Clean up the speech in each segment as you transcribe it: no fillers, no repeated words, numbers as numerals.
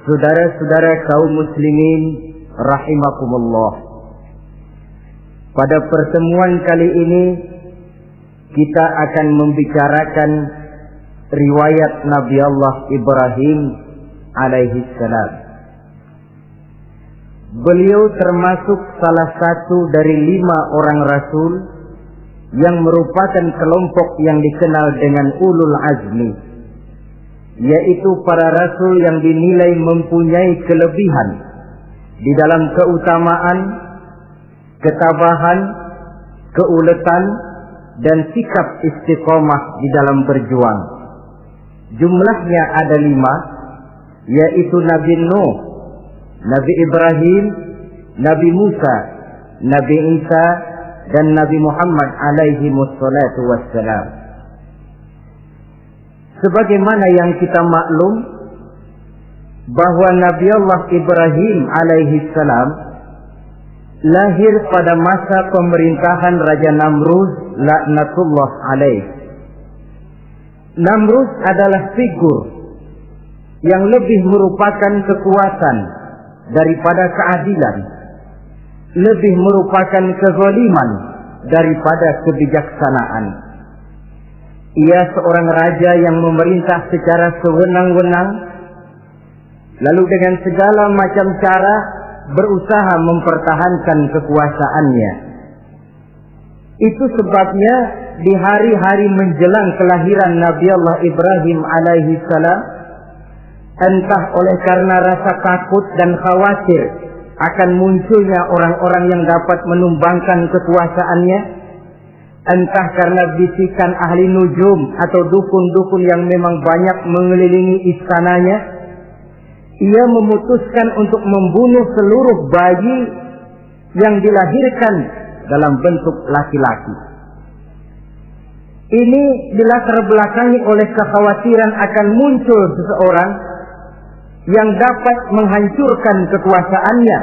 Saudara-saudara kaum muslimin rahimakumullah. Pada pertemuan kali ini kita akan membicarakan riwayat Nabi Allah Ibrahim alaihi salam. Beliau termasuk salah satu dari 5 orang rasul yang merupakan kelompok yang dikenal dengan ulul azmi, yaitu para rasul yang dinilai mempunyai kelebihan di dalam keutamaan, ketabahan, keuletan, dan sikap istiqomah di dalam berjuang. Jumlahnya ada 5, yaitu Nabi Nuh, Nabi Ibrahim, Nabi Musa, Nabi Isa, dan Nabi Muhammad alaihi wassalatu wassalam. Sebagaimana yang kita maklum bahwa Nabi Allah Ibrahim alaihi salam lahir pada masa pemerintahan Raja Namrud laknatullah alaih. Namrud adalah figur yang lebih merupakan kekuatan daripada keadilan, lebih merupakan kezaliman daripada kebijaksanaan. Ia seorang raja yang memerintah secara sewenang-wenang, lalu dengan segala macam cara berusaha mempertahankan kekuasaannya. Itu sebabnya di hari-hari menjelang kelahiran Nabi Allah Ibrahim alaihi salam, entah oleh karena rasa takut dan khawatir akan munculnya orang-orang yang dapat menumbangkan kekuasaannya, entah karena bisikan ahli nujum atau dukun-dukun yang memang banyak mengelilingi istananya, ia memutuskan untuk membunuh seluruh bayi yang dilahirkan dalam bentuk laki-laki. Ini dilatar belakangi oleh kekhawatiran akan muncul seseorang yang dapat menghancurkan kekuasaannya,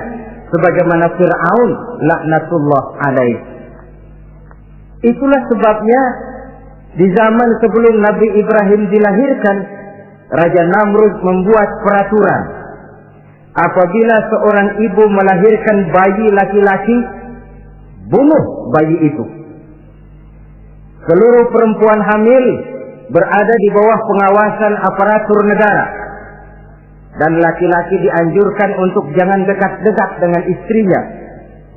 sebagaimana Fir'aun laknatullah alaih. Itulah sebabnya di zaman sebelum Nabi Ibrahim dilahirkan, Raja Namrud membuat peraturan. Apabila seorang ibu melahirkan bayi laki-laki, bunuh bayi itu. Seluruh perempuan hamil berada di bawah pengawasan aparatur negara, dan laki-laki dianjurkan untuk jangan dekat-dekat dengan istrinya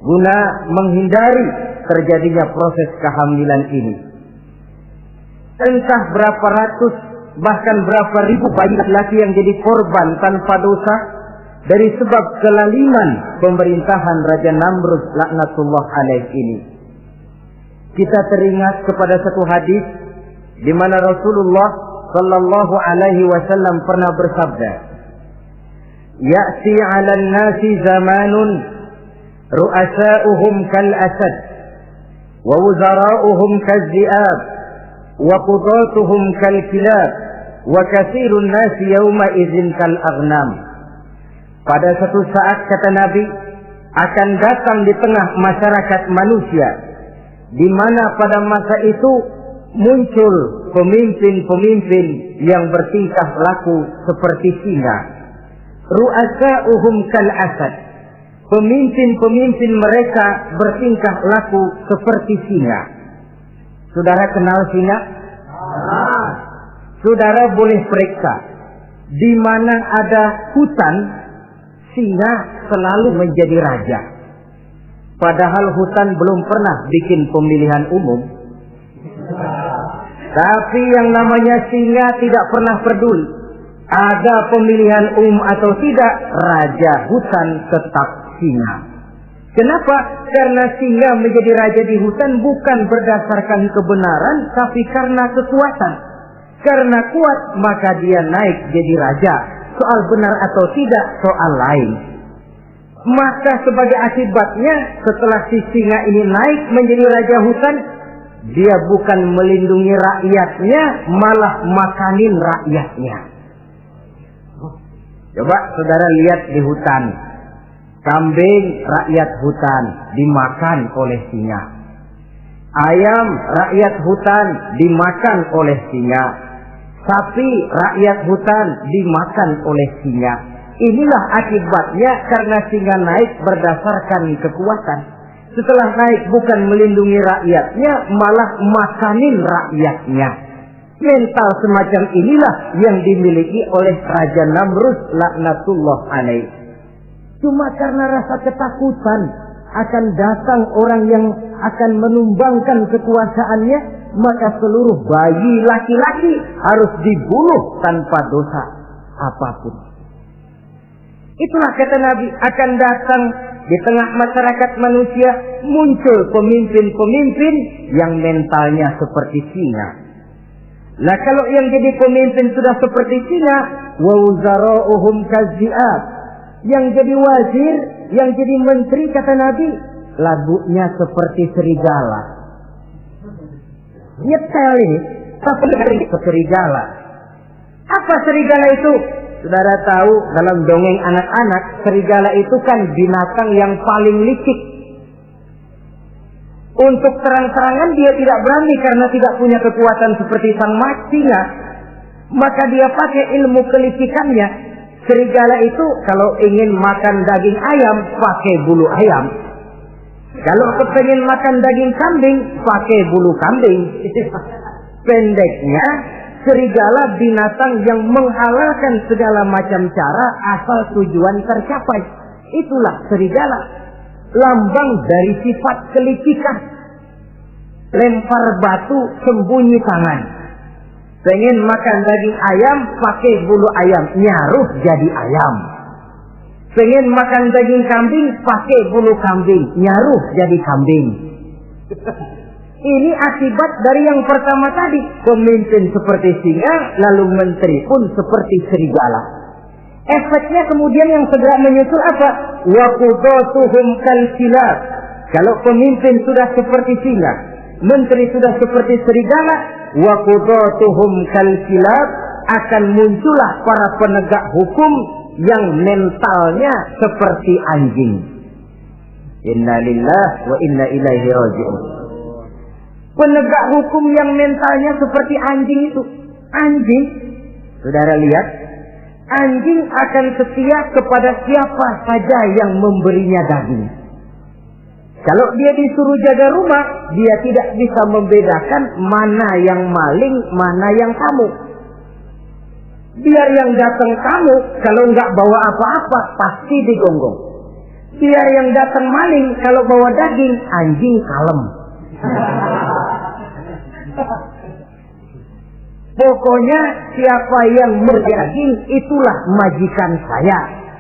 guna menghindari terjadinya proses kehamilan ini. Entah berapa ratus bahkan berapa ribu bayi laki-laki yang jadi korban tanpa dosa dari sebab kelaliman pemerintahan Raja Namrud laknatullah alaih ini. Kita teringat kepada satu hadis di mana Rasulullah sallallahu alaihi wasallam pernah bersabda, "Ya'ti 'alan nasi zamanun ru'asa'uhum kal asad wa wuzara'uhum kal zi'ab wa qudatuhum kal kilab wa katsirun nasi yawma idzin kal aghnam." Pada satu saat, kata Nabi, akan datang di tengah masyarakat manusia di mana pada masa itu muncul pemimpin-pemimpin yang bertingkah laku seperti singa. Ru'asa'uhum kal asad. Pemimpin-pemimpin mereka bertingkah laku seperti singa. Saudara kenal singa? Saudara boleh periksa, di mana ada hutan, singa selalu menjadi raja. Padahal hutan belum pernah bikin pemilihan umum. Tapi yang namanya singa tidak pernah peduli. Ada pemilihan umum atau tidak, raja hutan tetap singa. Kenapa? Karena singa menjadi raja di hutan bukan berdasarkan kebenaran, tapi karena kekuatan. Karena kuat, maka dia naik jadi raja. Soal benar atau tidak, soal lain. Maka sebagai akibatnya, setelah si singa ini naik menjadi raja hutan, dia bukan melindungi rakyatnya, malah makanin rakyatnya. Coba saudara lihat di hutan, kambing rakyat hutan dimakan oleh singa, ayam rakyat hutan dimakan oleh singa, sapi rakyat hutan dimakan oleh singa. Inilah akibatnya karena singa naik berdasarkan kekuatan. Setelah naik bukan melindungi rakyatnya, malah makanin rakyatnya. Mental semacam inilah yang dimiliki oleh Raja Namrud laknatullah alaih. Cuma karena rasa ketakutan akan datang orang yang akan menumbangkan kekuasaannya, maka seluruh bayi laki-laki harus dibunuh tanpa dosa apapun. Itulah kata Nabi, akan datang di tengah masyarakat manusia muncul pemimpin-pemimpin yang mentalnya seperti singa. Nah, kalau yang jadi pemimpin sudah seperti singa, wa wuzara'uhum kazzi'ab, yang jadi wazir, yang jadi menteri kata Nabi, lagunya seperti serigala. Nyetel ini, tapi serigala. Apa serigala itu? Saudara tahu dalam dongeng anak-anak, serigala itu kan binatang yang paling licik. Untuk terang-terangan dia tidak berani karena tidak punya kekuatan seperti sang singa. Maka dia pakai ilmu kelicikannya. Serigala itu kalau ingin makan daging ayam, pakai bulu ayam. Kalau kepengen makan daging kambing, pakai bulu kambing. Pendeknya, serigala binatang yang menghalalkan segala macam cara asal tujuan tercapai. Itulah serigala. Lambang dari sifat kelicikan. Lempar batu, sembunyi tangan. Pengen makan daging ayam, pakai bulu ayam, nyaruh jadi ayam. Pengen makan daging kambing, pakai bulu kambing, nyaruh jadi kambing. Ini akibat dari yang pertama tadi. Pemimpin seperti singa, lalu menteri pun seperti serigala. Efeknya kemudian yang segera menyusul apa? Wa qudatuhum kalkilab. Kalau pemimpin sudah seperti singa, menteri sudah seperti serigala, wa qudatuhum kalkilab, akan muncullah para penegak hukum yang mentalnya seperti anjing. Inna lillahi wa inna ilaihi raji'un. Penegak hukum yang mentalnya seperti anjing itu. Anjing, saudara lihat, anjing akan setia kepada siapa saja yang memberinya daging. Kalau dia disuruh jaga rumah, dia tidak bisa membedakan mana yang maling, mana yang tamu. Biar yang datang tamu, kalau nggak bawa apa-apa, pasti digonggong. Biar yang datang maling, kalau bawa daging, anjing kalem. Pokoknya siapa yang berdaging, itulah majikan saya.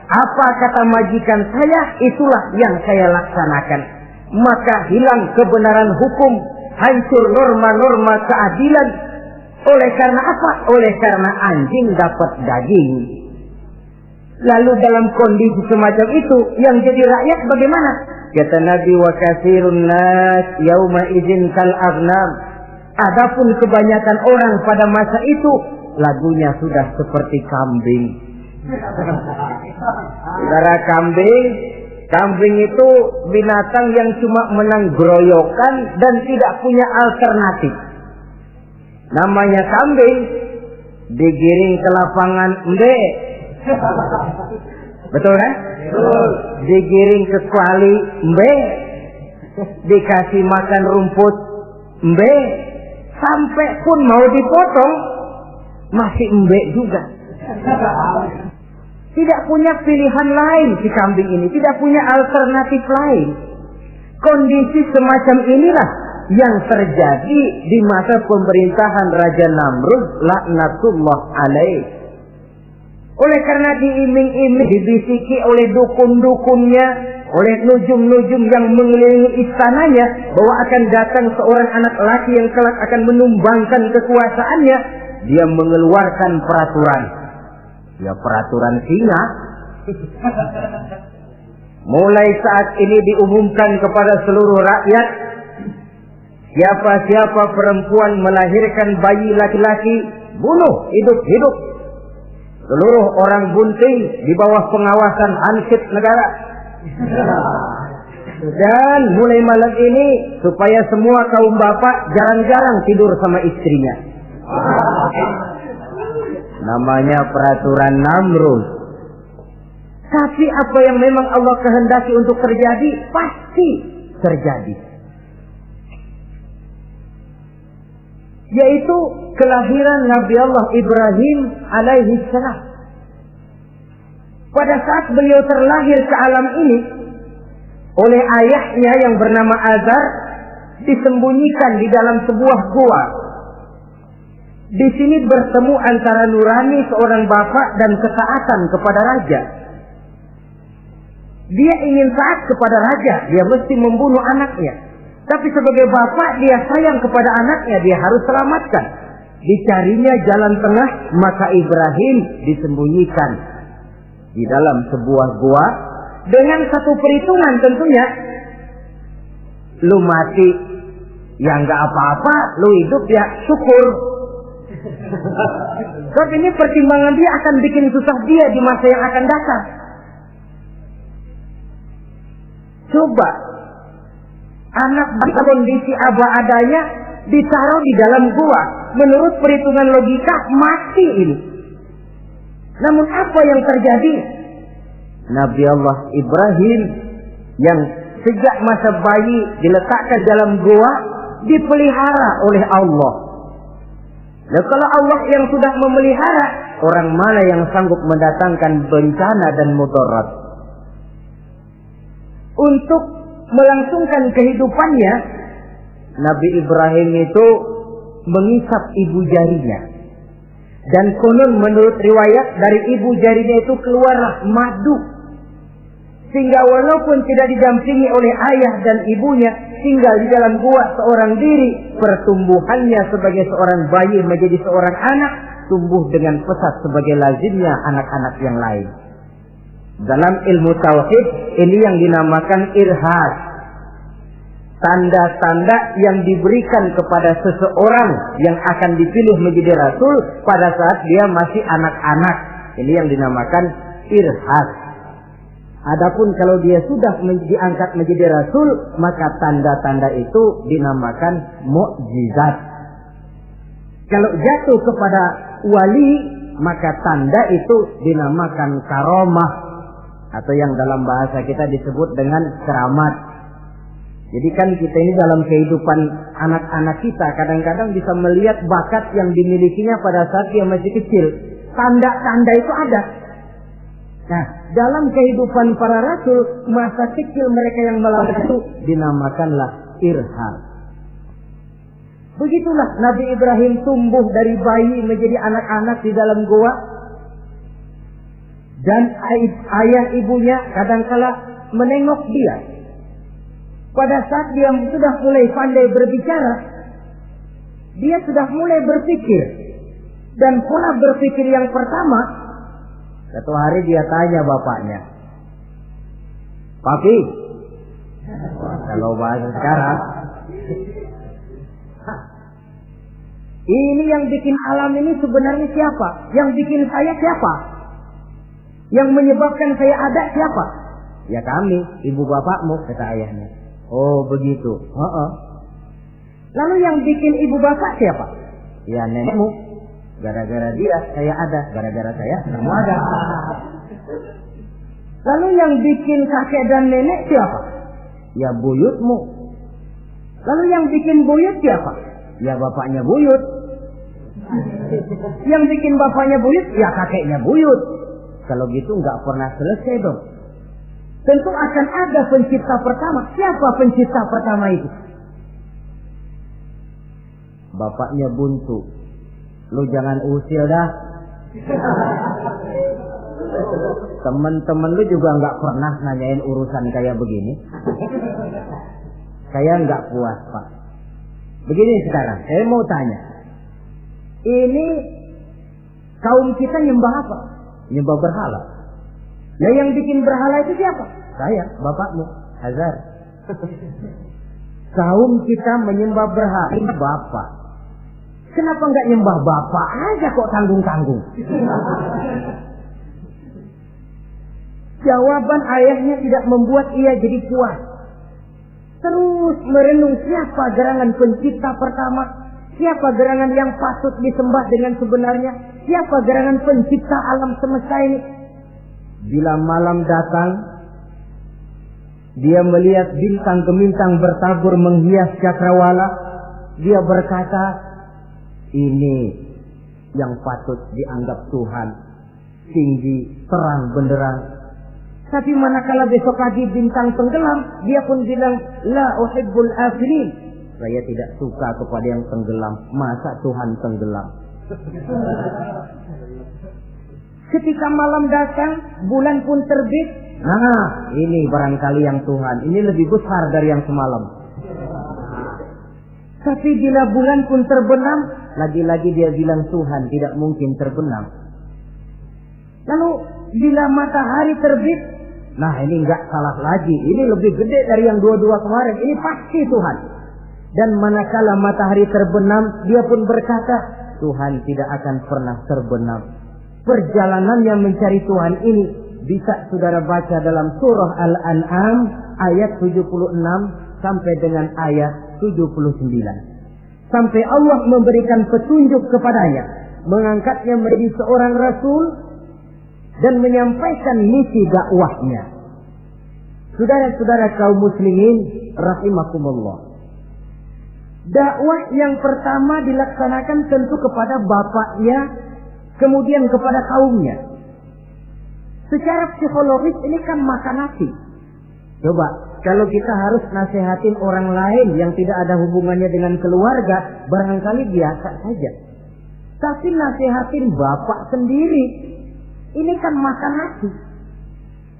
Apa kata majikan saya, itulah yang saya laksanakan. Maka hilang kebenaran hukum, hancur norma-norma keadilan. Oleh karena apa? Oleh karena anjing dapat daging. Lalu dalam kondisi semacam itu, yang jadi rakyat bagaimana? Kata Nabi, wa katsirun nas yauma idzin kal aghnam. Adapun kebanyakan orang pada masa itu, lagunya sudah seperti kambing. Saudara, kambing itu binatang yang cuma menang groyokan dan tidak punya alternatif. Namanya kambing, digiring ke lapangan embe. Betul kan? Digiring ke kuali embe. Dikasih makan rumput embe. Sampai pun mau dipotong, masih embe juga. Tidak punya pilihan lain si kambing ini, tidak punya alternatif lain. Kondisi semacam inilah yang terjadi di masa pemerintahan Raja Namrud laknatullah alaih. Oleh karena diiming-iming, dibisiki oleh dukun-dukunnya, oleh nujum-nujum yang mengelilingi istananya, bahwa akan datang seorang anak laki yang kelak akan menumbangkan kekuasaannya, dia mengeluarkan peraturan. Ya, peraturan singa. Mulai saat ini diumumkan kepada seluruh rakyat, siapa-siapa perempuan melahirkan bayi laki-laki, bunuh hidup-hidup. Seluruh orang bunting di bawah pengawasan hansip negara. Dan mulai malam ini, supaya semua kaum bapak jarang-jarang tidur sama istrinya. Namanya peraturan Namrud. Tapi apa yang memang Allah kehendaki untuk terjadi, pasti terjadi. Yaitu kelahiran Nabi Allah Ibrahim alaihi salam. Pada saat beliau terlahir ke alam ini, oleh ayahnya yang bernama Azar, disembunyikan di dalam sebuah gua. Di sini bertemu antara nurani seorang bapak dan ketaatan kepada raja. Dia ingin taat kepada raja, dia mesti membunuh anaknya. Tapi sebagai bapak, dia sayang kepada anaknya, dia harus selamatkan. Dicarinya jalan tengah, maka Ibrahim disembunyikan di dalam sebuah gua dengan satu perhitungan tentunya. Lu mati, ya nggak apa-apa, lu hidup ya syukur. Sebab ini pertimbangan dia akan bikin susah dia di masa yang akan datang. Coba anak pada kondisi apa adanya ditaruh di dalam gua, menurut perhitungan logika mati ini. Namun apa yang terjadi? Nabi Allah Ibrahim yang sejak masa bayi diletakkan dalam gua dipelihara oleh Allah. Nah, kalau Allah yang sudah memelihara, orang mana yang sanggup mendatangkan bencana dan mudarat? Untuk melangsungkan kehidupannya, Nabi Ibrahim itu mengisap ibu jarinya. Dan konon menurut riwayat dari ibu jarinya itu keluarlah madu. Sehingga walaupun tidak didampingi oleh ayah dan ibunya, tinggal di dalam gua seorang diri, pertumbuhannya sebagai seorang bayi menjadi seorang anak, tumbuh dengan pesat sebagai lazimnya anak-anak yang lain. Dalam ilmu tauhid ini yang dinamakan irhas. Tanda-tanda yang diberikan kepada seseorang yang akan dipilih menjadi rasul pada saat dia masih anak-anak. Ini yang dinamakan irhas. Adapun kalau dia sudah diangkat menjadi rasul, maka tanda-tanda itu dinamakan mukjizat. Kalau jatuh kepada wali, maka tanda itu dinamakan karomah, atau yang dalam bahasa kita disebut dengan keramat. Jadi kan kita ini dalam kehidupan anak-anak kita kadang-kadang bisa melihat bakat yang dimilikinya pada saat dia masih kecil. Tanda-tanda itu ada. Nah, dalam kehidupan para rasul, masa kecil mereka yang melakukan itu dinamakanlah irham. Begitulah Nabi Ibrahim tumbuh dari bayi menjadi anak-anak di dalam gua. Dan ayah ibunya kadangkala menengok dia. Pada saat dia sudah mulai pandai berbicara, dia sudah mulai berpikir. Dan pola berpikir yang pertama, satu hari dia tanya bapaknya, "Papi," kalau bahasa sekarang, "ini yang bikin alam ini sebenarnya siapa? Yang bikin saya siapa? Yang menyebabkan saya ada siapa?" "Ya kami, ibu bapakmu," kata ayahnya. "Oh begitu." "Lalu yang bikin ibu bapak siapa?" "Ya nenekmu. Gara-gara dia saya ada, gara-gara saya kamu ada." "Lalu yang bikin kakek dan nenek siapa?" "Ya buyutmu." "Lalu yang bikin buyut siapa?" "Ya bapaknya buyut." "Yang bikin bapaknya buyut, ya kakeknya buyut." Kalau gitu nggak pernah selesai dong. Tentu akan ada pencipta pertama. Siapa pencipta pertama itu? "Bapaknya buntu." "Lu jangan usil dah. Temen-temen lu juga nggak pernah nanyain urusan kayak begini. Saya nggak puas, Pak. Begini sekarang, saya mau tanya. Ini kaum kita nyembah apa? Nyembah berhala. Nah yang bikin berhala itu siapa? Saya, bapakmu, Azar. Kaum kita menyembah berhala. Ini bapak. Kenapa nggak nyembah bapak aja kok tanggung-tanggung?" Jawaban ayahnya tidak membuat ia jadi puas. Terus merenung siapa gerangan pencipta pertama, siapa gerangan yang patut disembah dengan sebenarnya, siapa gerangan pencipta alam semesta ini. Bila malam datang, dia melihat bintang gemintang bertabur menghias cakrawala. Dia berkata, ini yang patut dianggap Tuhan, tinggi, terang, benderang. Tapi manakala besok pagi bintang tenggelam, dia pun bilang, la uhibbul afilin. Saya tidak suka kepada yang tenggelam. Masa Tuhan tenggelam? Ketika malam datang, bulan pun terbit. Nah, ini barangkali yang Tuhan. Ini lebih besar dari yang semalam. Tapi bila bulan pun terbenam, lagi-lagi dia bilang Tuhan tidak mungkin terbenam. Lalu bila matahari terbit, nah ini enggak salah lagi. Ini lebih gede dari yang dua-dua kemarin. Ini pasti Tuhan. Dan manakala matahari terbenam, dia pun berkata, Tuhan tidak akan pernah terbenam. Perjalanannya mencari Tuhan ini bisa saudara baca dalam surah Al-An'am ayat 76 sampai dengan ayat 79. Sampai Allah memberikan petunjuk kepadanya, mengangkatnya menjadi seorang rasul dan menyampaikan misi dakwahnya. Saudara-saudara kaum muslimin rahimakumullah. Dakwah yang pertama dilaksanakan tentu kepada bapaknya, kemudian kepada kaumnya. Secara psikologis ini kan makan nasi. Coba, kalau kita harus nasihatin orang lain yang tidak ada hubungannya dengan keluarga, barangkali biasa saja. Tapi nasihatin bapak sendiri, ini kan makan nasi.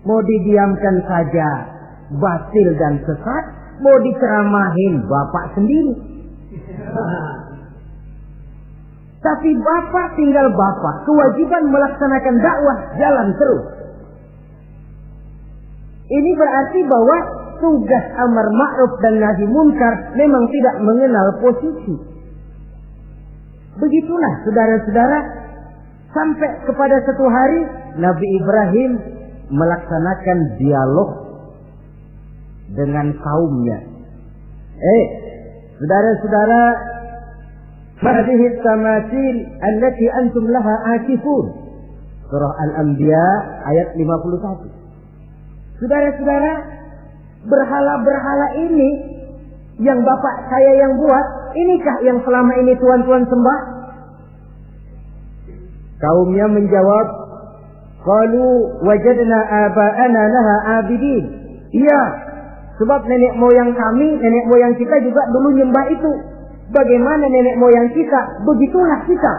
Mau didiamkan saja, batil dan sesat. Mau diceramahin bapak sendiri. Tapi bapak tinggal bapak, kewajiban melaksanakan dakwah jalan terus. Ini berarti bahwa tugas amar ma'ruf dan nahi munkar memang tidak mengenal posisi. Begitulah saudara-saudara, sampai kepada satu hari Nabi Ibrahim melaksanakan dialog dengan kaumnya. Saudara-saudara, hadhihi tamasil allati antum laha akifun. Surah Al-Anbiya ayat 51. Saudara-saudara, berhala-berhala ini yang bapak saya yang buat, inikah yang selama ini tuan-tuan sembah? Kaumnya menjawab, qalu wajadna aba'ana laha abidin. Iya, sebab nenek moyang kami, nenek moyang kita juga dulu nyembah itu. Bagaimana nenek moyang kita, begitulah kita.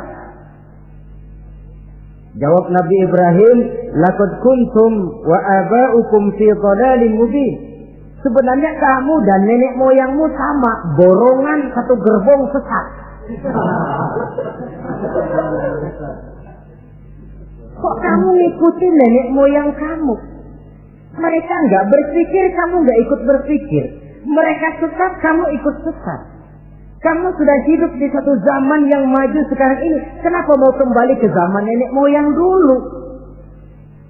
Jawab Nabi Ibrahim, laqad kuntum wa aba'ukum fi dhalalin mubin. Sebenarnya kamu dan nenek moyangmu sama, borongan satu gerbong sesat. Kok kamu ngikutin nenek moyang kamu? Mereka enggak berpikir, kamu enggak ikut berpikir. Mereka sesat, kamu ikut sesat. Kamu sudah hidup di satu zaman yang maju sekarang ini. Kenapa mau kembali ke zaman nenek moyang dulu?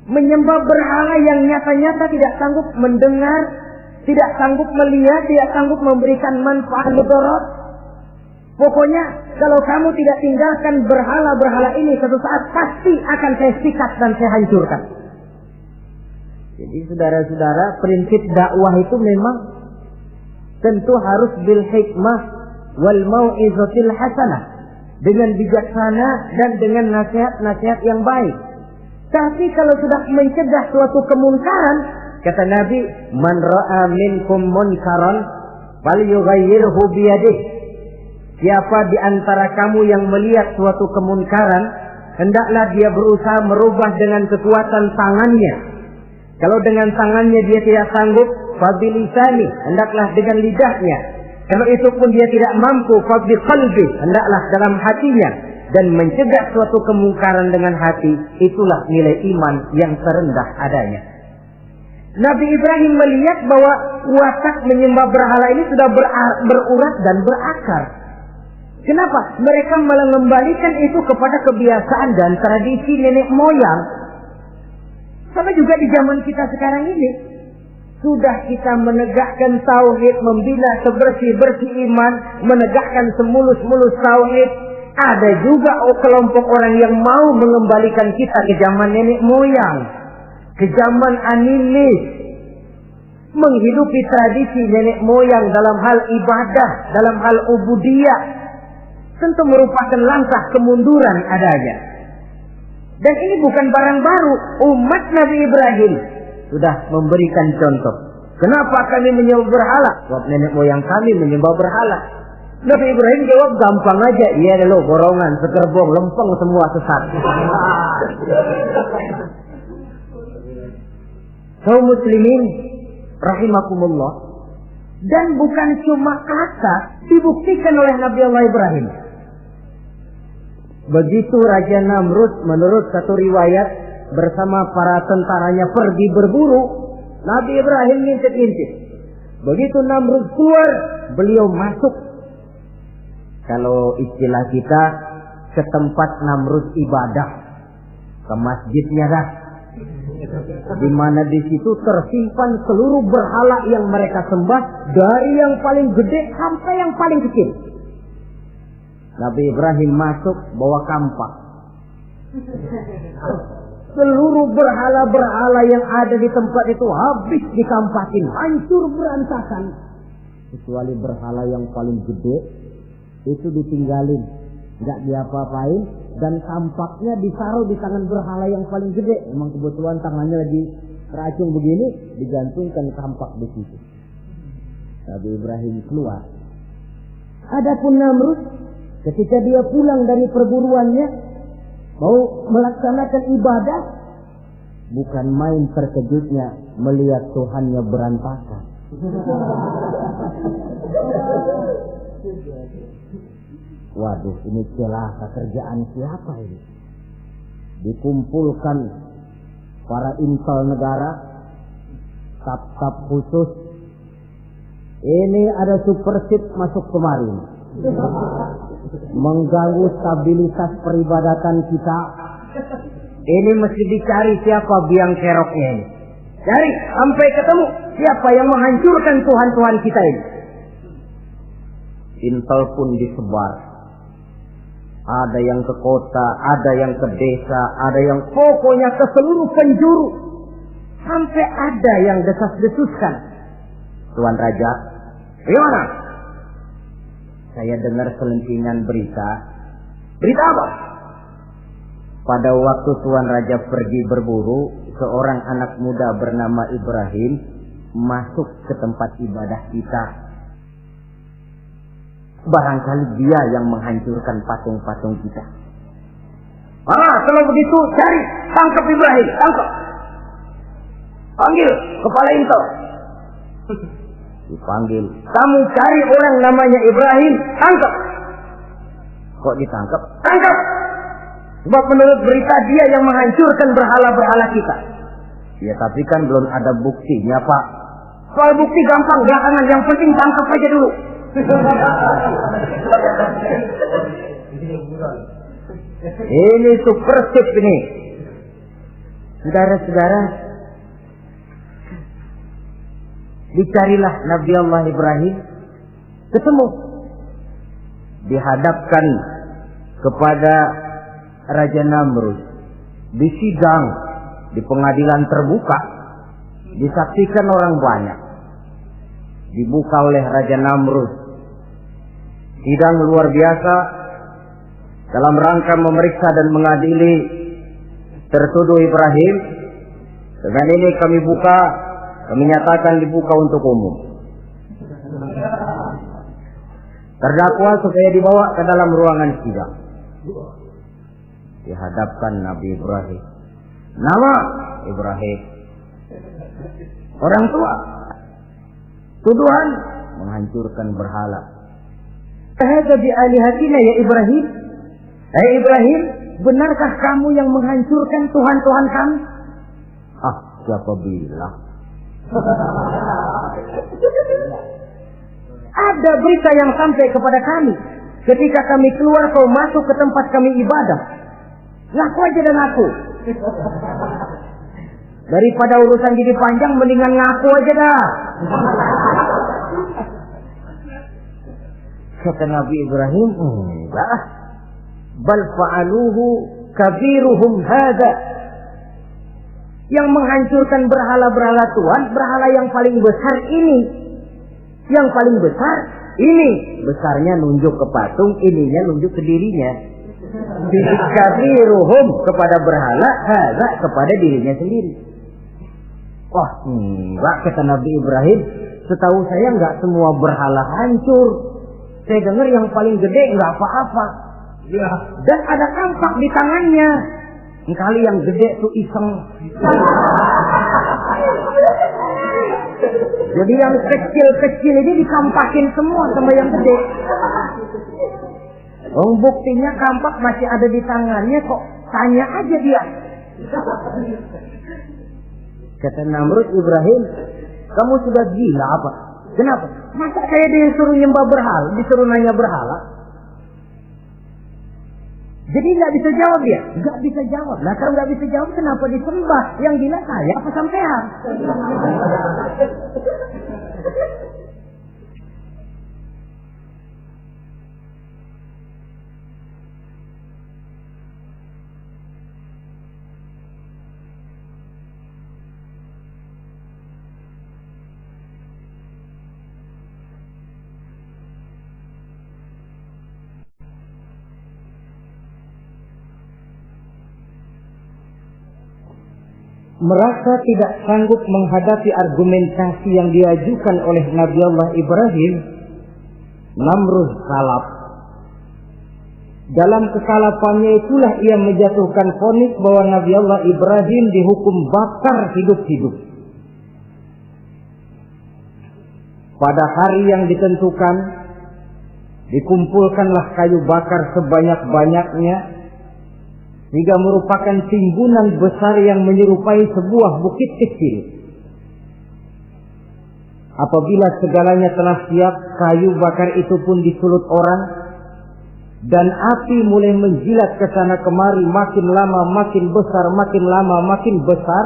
Menyembah berhala yang nyata-nyata tidak sanggup mendengar, tidak sanggup melihat, tidak sanggup memberikan manfaat mudarat. Pokoknya kalau kamu tidak tinggalkan berhala-berhala ini, satu saat pasti akan saya sikat dan saya hancurkan. Jadi saudara-saudara, prinsip dakwah itu memang tentu harus bil hikmah wal mau'izatil hasanah, dengan bijaksana dan dengan nasihat-nasihat yang baik. Tapi kalau sudah mencegah suatu kemunkaran, kata Nabi, man ra'a minkum munkaran falyughayyirhu biyadihi. Siapa di antara kamu yang melihat suatu kemunkaran, hendaklah dia berusaha merubah dengan kekuatan tangannya. Kalau dengan tangannya dia tidak sanggup, fabilisani, hendaklah dengan lidahnya. Kalau itu pun dia tidak mampu, fabiqalbi, hendaklah dalam hatinya. Dan mencegah suatu kemungkaran dengan hati, itulah nilai iman yang terendah adanya. Nabi Ibrahim melihat bahwa watak menyembah berhala ini sudah berurat dan berakar. Kenapa? Mereka mengembalikan itu kepada kebiasaan dan tradisi nenek moyang. Sama juga di zaman kita sekarang ini. Sudah kita menegakkan tauhid, membina sebersih-bersih iman, menegakkan semulus-mulus tauhid. Ada juga kelompok orang yang mau mengembalikan kita ke zaman nenek moyang. kejaman animis, menghidupi tradisi nenek moyang dalam hal ibadah, dalam hal ubudiyah, tentu merupakan langkah kemunduran adanya. Dan ini bukan barang baru. Umat Nabi Ibrahim sudah memberikan contoh. Kenapa kami menyembah berhala? Sebab nenek moyang kami menyembah berhala. Nabi Ibrahim jawab gampang aja. Iya lo borongan, sekerbong, lempeng semua sesat. Kaum muslimin rahimakumullah. Dan bukan cuma kata, dibuktikan oleh Nabi Allah Ibrahim. Begitu Raja Namrud menurut satu riwayat bersama para tentaranya pergi berburu, Nabi Ibrahim ngintip-ngintip. Begitu Namrud keluar, beliau masuk. Kalau istilah kita, ke tempat Namrud ibadah, ke masjidnya dah. Di mana di situ tersimpan seluruh berhala yang mereka sembah, dari yang paling gede sampai yang paling kecil. Nabi Ibrahim masuk bawa kampak. Seluruh berhala-berhala yang ada di tempat itu habis dikampakin, hancur berantakan. Kecuali berhala yang paling gede, itu ditinggalin, nggak diapa-apain, dan kampaknya ditaruh di tangan berhala yang paling gede. Memang kebetulan tangannya lagi teracung begini, digantungkan kampak di situ. Nabi Ibrahim keluar. Adapun Namrud, ketika dia pulang dari perburuannya, mau melaksanakan ibadah, bukan main terkejutnya melihat Tuhannya berantakan. Waduh, ini celaka kerjaan siapa ini? Dikumpulkan para intel negara, staf-staf khusus. Ini ada supersip masuk kemarin, mengganggu stabilitas peribadatan kita. Ini mesti dicari siapa biang keroknya ini. Cari sampai ketemu siapa yang menghancurkan Tuhan-Tuhan kita ini. Intel pun disebar. Ada yang ke kota, ada yang ke desa, ada yang pokoknya ke seluruh penjuru. Sampai ada yang desas-desuskan. Tuan Raja, gimana? Saya dengar selentingan berita. Berita apa? Pada waktu Tuan Raja pergi berburu, seorang anak muda bernama Ibrahim masuk ke tempat ibadah kita. Barangkali dia yang menghancurkan patung-patung kita. Kalau begitu cari, tangkap Ibrahim, tangkap. Panggil kepala intel. Dipanggil. Kamu cari orang namanya Ibrahim, tangkap. Kok ditangkap? Tangkap. Sebab menurut berita dia yang menghancurkan berhala-berhala kita. Ya tapi kan belum ada buktinya, Pak. Soal bukti gampang, belakangan. Yang penting tangkap aja dulu. Ini supersip ini. Saudara-saudara, dicarilah Nabi Allah Ibrahim, ketemu, dihadapkan kepada Raja Namrud, disidang di pengadilan terbuka, disaksikan orang banyak, dibuka oleh Raja Namrud. Sidang luar biasa dalam rangka memeriksa dan mengadili tertuduh Ibrahim. Dengan ini kami buka, kami nyatakan dibuka untuk umum. Terdakwa supaya dibawa ke dalam ruangan sidang. Dihadapkan Nabi Ibrahim. Nama Ibrahim. Orang tua. Tuduhan menghancurkan berhala. Hadza bi alihatina ya Ibrahim. Hai Ibrahim, benarkah kamu yang menghancurkan Tuhan-Tuhan kami? Siapa bilang? Ada berita yang sampai kepada kami. Ketika kami keluar, kau masuk ke tempat kami ibadah. Ngaku aja dan aku. Daripada urusan jadi panjang, mendingan ngaku aja dah. Kata Nabi Ibrahim, enggak. Bal fa'aluhu kabiruhum hadha. Yang menghancurkan berhala-berhala Tuhan, berhala yang paling besar ini. Yang paling besar ini. Besarnya nunjuk ke patung, ininya nunjuk ke dirinya. Kafiruhum kepada berhala, hadza kepada dirinya sendiri. Wah, enggak, kata Nabi Ibrahim. Setahu saya enggak semua berhala hancur. Saya dengar yang paling gede enggak apa-apa. Ya. Dan ada kampak di tangannya. Kali yang gede tuh iseng. Jadi yang kecil-kecil ini dikampakin semua sama yang gede. Buktinya kampak masih ada di tangannya, kok tanya aja dia. Kata Namrud, Ibrahim, kamu sudah gila apa? Kenapa? Masa saya disuruh nyembah berhala, disuruh nanya berhala? Jadi nggak bisa jawab dia, nggak bisa jawab. Nah kalau nggak bisa jawab, kenapa disembah? Yang gila saya apa sampean? Merasa tidak sanggup menghadapi argumentasi yang diajukan oleh Nabi Allah Ibrahim, Namrud salap. Dalam kesalapannya itulah ia menjatuhkan vonis bahwa Nabi Allah Ibrahim dihukum bakar hidup-hidup. Pada hari yang ditentukan, dikumpulkanlah kayu bakar sebanyak-banyaknya, hingga merupakan timbunan besar yang menyerupai sebuah bukit kecil. Apabila segalanya telah siap, kayu bakar itu pun disulut orang, dan api mulai menjilat ke sana kemari, makin lama makin besar, makin lama makin besar,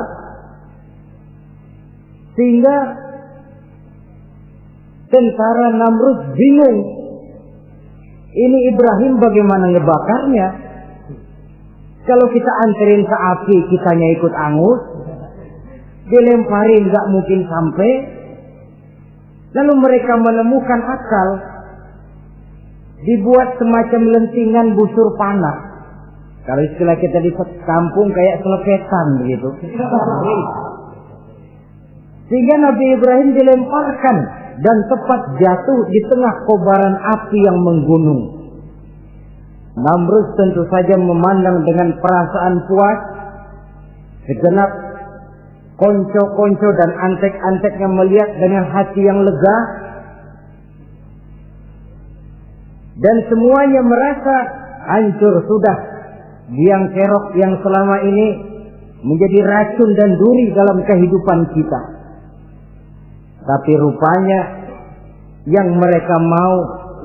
sehingga tentara Namrud bingung. Ini Ibrahim bagaimana ngebakarnya? Kalau kita anterin ke api, kitanya ikut angus, dilemparin gak mungkin sampai. Lalu mereka menemukan akal, dibuat semacam lentingan busur panah. Kalau istilah kita di kampung kayak selepetan begitu. Sehingga Nabi Ibrahim dilemparkan dan tepat jatuh di tengah kobaran api yang menggunung. Namrud tentu saja memandang dengan perasaan puas. Segenap konco-konco dan antek-anteknya melihat dengan hati yang lega. Dan semuanya merasa hancur sudah biang kerok yang selama ini menjadi racun dan duri dalam kehidupan kita. Tapi rupanya yang mereka mau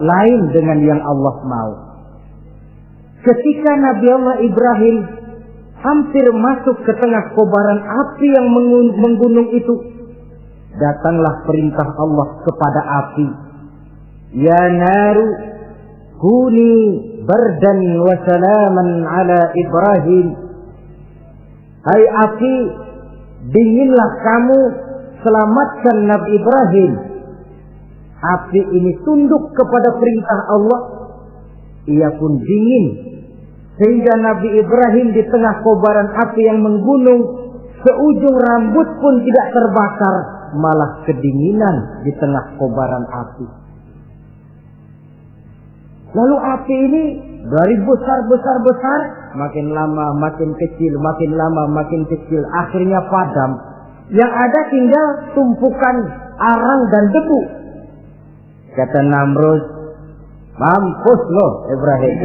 lain dengan yang Allah mau. Ketika Nabi Allah Ibrahim hampir masuk ke tengah kobaran api yang menggunung itu, datanglah perintah Allah kepada api. Ya naru kuni bardan wa salaman ala Ibrahim. Hai api, dinginlah kamu, selamatkan Nabi Ibrahim. Api ini tunduk kepada perintah Allah, ia pun dingin. Sehingga Nabi Ibrahim di tengah kobaran api yang menggunung, seujung rambut pun tidak terbakar, malah kedinginan di tengah kobaran api. Lalu api ini dari besar, makin lama makin kecil, makin lama makin kecil, akhirnya padam. Yang ada tinggal tumpukan arang dan debu. Kata Namrud, mampus lo Ibrahim,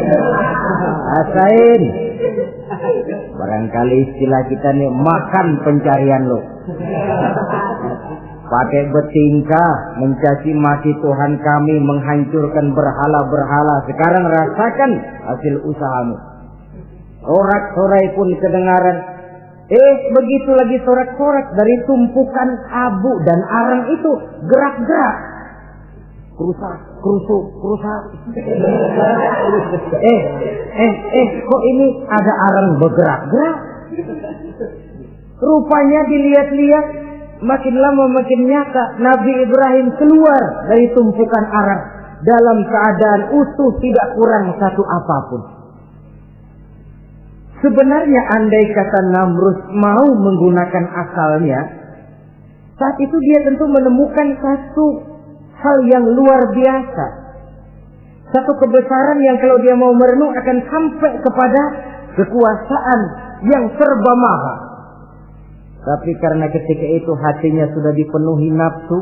rasain. Barangkali istilah kita nih, makan pencarian lo. Pakai betingkah mencaci maki Tuhan kami, menghancurkan berhala-berhala. Sekarang rasakan hasil usahamu. Sorak-sorai pun kedengaran. Begitu lagi sorak-sorak dari tumpukan abu dan arang itu gerak-gerak. Kerusak. Kok ini ada arang bergerak-gerak? Rupanya dilihat-lihat, makin lama makin nyata, Nabi Ibrahim keluar dari tumpukan arang dalam keadaan utuh, tidak kurang satu apapun. Sebenarnya andai kata Namrud mau menggunakan akalnya, saat itu dia tentu menemukan satu hal yang luar biasa. Satu kebesaran yang kalau dia mau merenung akan sampai kepada kekuasaan yang serba maha. Tapi karena ketika itu hatinya sudah dipenuhi nafsu,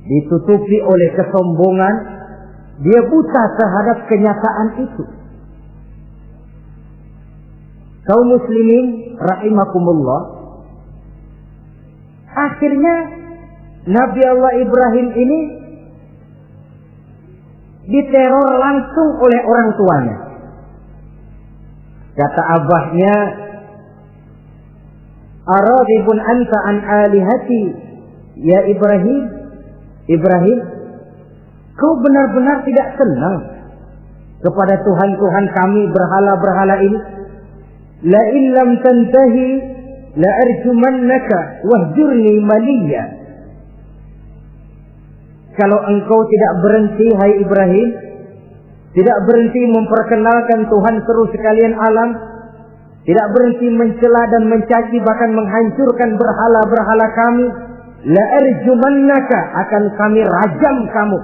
ditutupi oleh kesombongan, dia buta terhadap kenyataan itu. Kaum muslimin rahimakumullah, akhirnya Nabi Allah Ibrahim ini diteror langsung oleh orang tuanya. Kata abahnya, "Aradibun anta an alihati ya Ibrahim? Ibrahim, kau benar-benar tidak senang kepada Tuhan-Tuhan kami berhala-berhala ini? La in lam tantahi la arjumannaka wahjurni maliya." Kalau engkau tidak berhenti, hai Ibrahim, tidak berhenti memperkenalkan Tuhan seru sekalian alam, tidak berhenti mencela dan mencaci bahkan menghancurkan berhala-berhala kami, la arjumannaka, akan kami rajam kamu.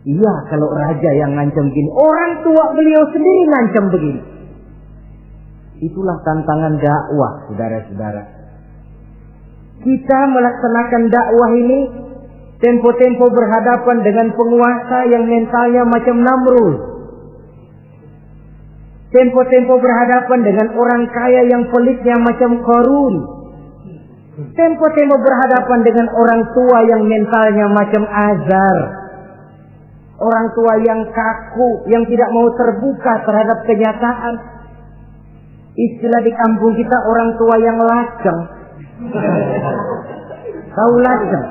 Iya, kalau raja yang ngancam begini, orang tua beliau sendiri ngancam begini. Itulah tantangan dakwah, saudara-saudara. Kita melaksanakan dakwah ini tempo-tempo berhadapan dengan penguasa yang mentalnya macam Namrud. Tempo-tempo berhadapan dengan orang kaya yang pelitnya macam Qarun. Tempo-tempo berhadapan dengan orang tua yang mentalnya macam Azar. Orang tua yang kaku, yang tidak mau terbuka terhadap kenyataan. Istilah di kampung kita, orang tua yang laceng. Tahu laceng?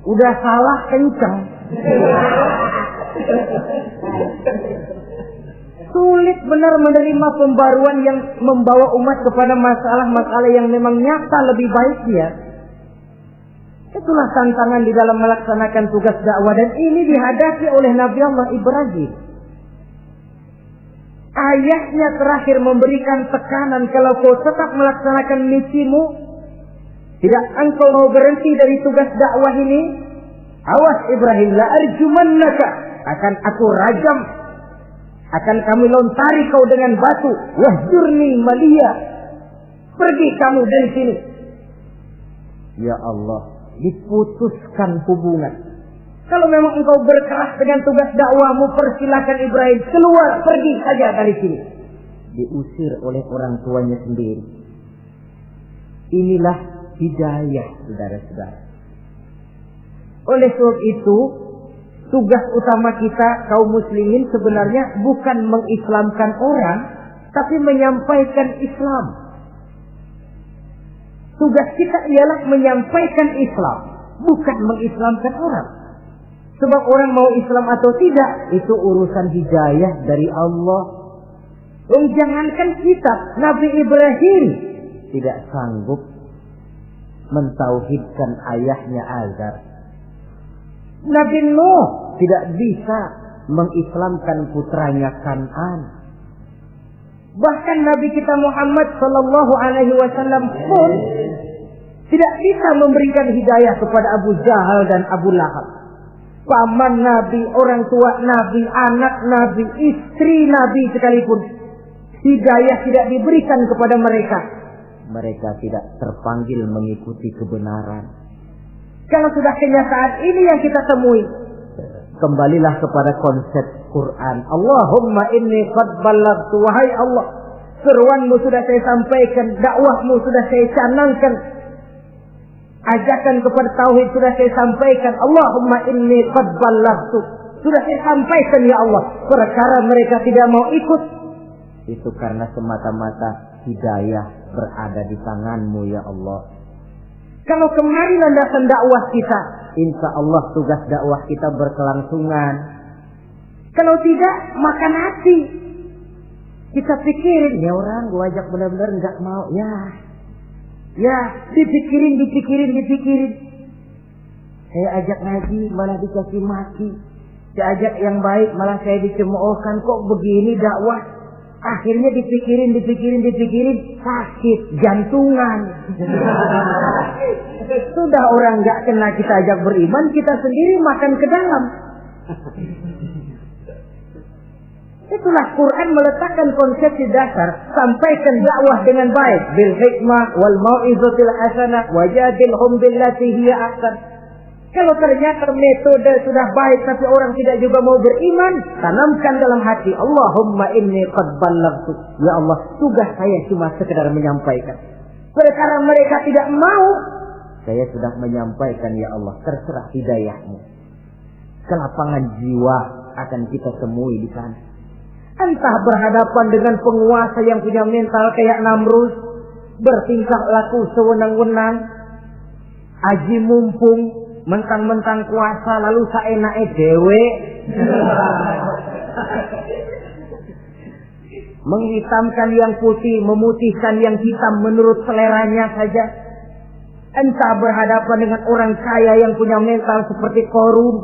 Udah salah kenceng. Sulit benar menerima pembaruan yang membawa umat kepada masalah-masalah yang memang nyata lebih baiknya. Itulah tantangan di dalam melaksanakan tugas dakwah, dan ini dihadapi oleh Nabi Allah Ibrahim. Ayahnya terakhir memberikan tekanan, kalau kau tetap melaksanakan misimu, tidak engkau mau berhenti dari tugas dakwah ini, awas Ibrahim, la arjumannaka, akan aku rajam, akan kami lontari kau dengan batu, wahjurni maliya, pergi kamu dari sini. Ya Allah, diputuskan hubungan. Kalau memang engkau berkeras dengan tugas dakwamu, persilakan Ibrahim keluar, pergi saja dari sini. Diusir oleh orang tuanya sendiri. Inilah hidayah, saudara-saudara. Oleh sebab itu, tugas utama kita kaum muslimin sebenarnya bukan mengislamkan orang, tapi menyampaikan Islam. Tugas kita ialah menyampaikan Islam, bukan mengislamkan orang. Sebab orang mau Islam atau tidak, itu urusan hidayah dari Allah. Jangankan kita, Nabi Ibrahim tidak sanggup mentauhidkan ayahnya Azar. Nabi Nuh tidak bisa mengislamkan putranya Kan'an. Bahkan Nabi kita Muhammad sallallahu alaihi wasallam pun tidak bisa memberikan hidayah kepada Abu Jahal dan Abu Lahab. Paman Nabi, orang tua Nabi, anak Nabi, istri Nabi sekalipun, hidayah tidak diberikan kepada mereka. Mereka tidak terpanggil mengikuti kebenaran. Kalau sudah kenyataan ini yang kita temui, kembalilah kepada konsep Quran. Allahumma inni qad ballaghtu, wahai Allah, seruanmu sudah saya sampaikan, dakwahmu sudah saya canangkan, ajakan kepada tauhid sudah saya sampaikan. Allahumma inni qad ballaghtu, sudah saya sampaikan ya Allah. Perkara mereka tidak mau ikut, itu karena semata-mata hidayah berada di tanganmu ya Allah. Kalau kemari landasan dakwah kita, insya Allah tugas dakwah kita berkelangsungan. Kalau tidak, makan hati. Kita pikirin, ya orang gua ajak benar-benar nggak mau. Ya, dipikirin. Saya ajak ngaji malah dikasih maki. Saya ajak yang baik malah saya dicemoohkan. Kok begini dakwah? Akhirnya dipikirin, sakit jantungan. Sudah orang nggak kena kita ajak beriman, kita sendiri makan ke dalam. Itulah Quran meletakkan konsepsi dasar, sampaikan dakwah dengan baik, bil hikmah wal mau'izatil hasanah wajadilhum billati hiya ahsan. Kalau ternyata metode sudah baik tapi orang tidak juga mau beriman, tanamkan dalam hati, Allahumma inni qad ballaghtu. Ya Allah, tugas saya cuma sekedar menyampaikan. Perkara mereka tidak mau, saya sudah menyampaikan, ya Allah, terserah hidayahmu. Kelapangan jiwa akan kita temui di sana. Entah berhadapan dengan penguasa yang punya mental kayak Namrud, bertingkah laku sewenang-wenang, aji mumpung, mentang-mentang kuasa lalu saenake dhewe, menghitamkan yang putih, memutihkan yang hitam menurut seleranya saja. Entah berhadapan dengan orang kaya yang punya mental seperti Qarun,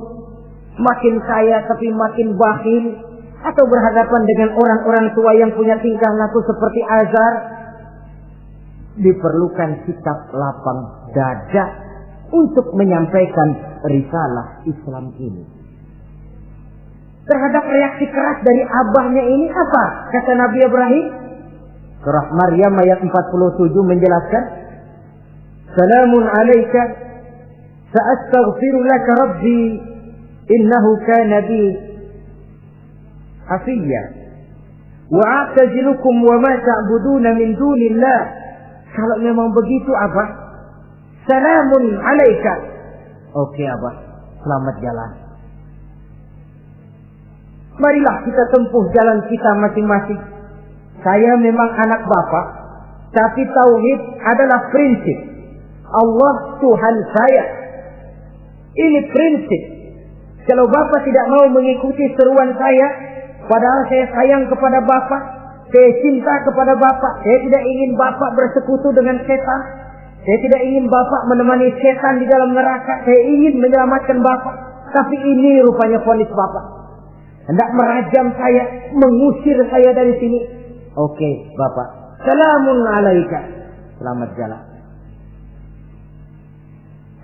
makin kaya tapi makin bakhil, atau berhadapan dengan orang-orang tua yang punya tingkah laku seperti Azar. Diperlukan sikap lapang dada untuk menyampaikan risalah Islam ini. Terhadap reaksi keras dari abahnya ini apa? Kata Nabi Ibrahim. Surah Maryam ayat 47 menjelaskan, Salamun alaika sa'astaghfiru laka rabbi innahu kana bi hafiyya wa a'tazilukum wa ma ta'buduna min dunillah. Kalau memang begitu Abah, salamun alaika. Oke Abah, selamat jalan. Marilah kita tempuh jalan kita masing-masing. Saya memang anak Bapak, tapi tauhid adalah prinsip. Allah Tuhan saya. Ini prinsip. Kalau Bapak tidak mau mengikuti seruan saya, padahal saya sayang kepada Bapak, saya cinta kepada Bapak, saya tidak ingin Bapak bersekutu dengan setan, saya tidak ingin Bapak menemani setan di dalam neraka, saya ingin menyelamatkan Bapak. Tapi ini rupanya vonis Bapak, hendak merajam saya, mengusir saya dari sini. Oke Bapak, salamun alaika, selamat jalan.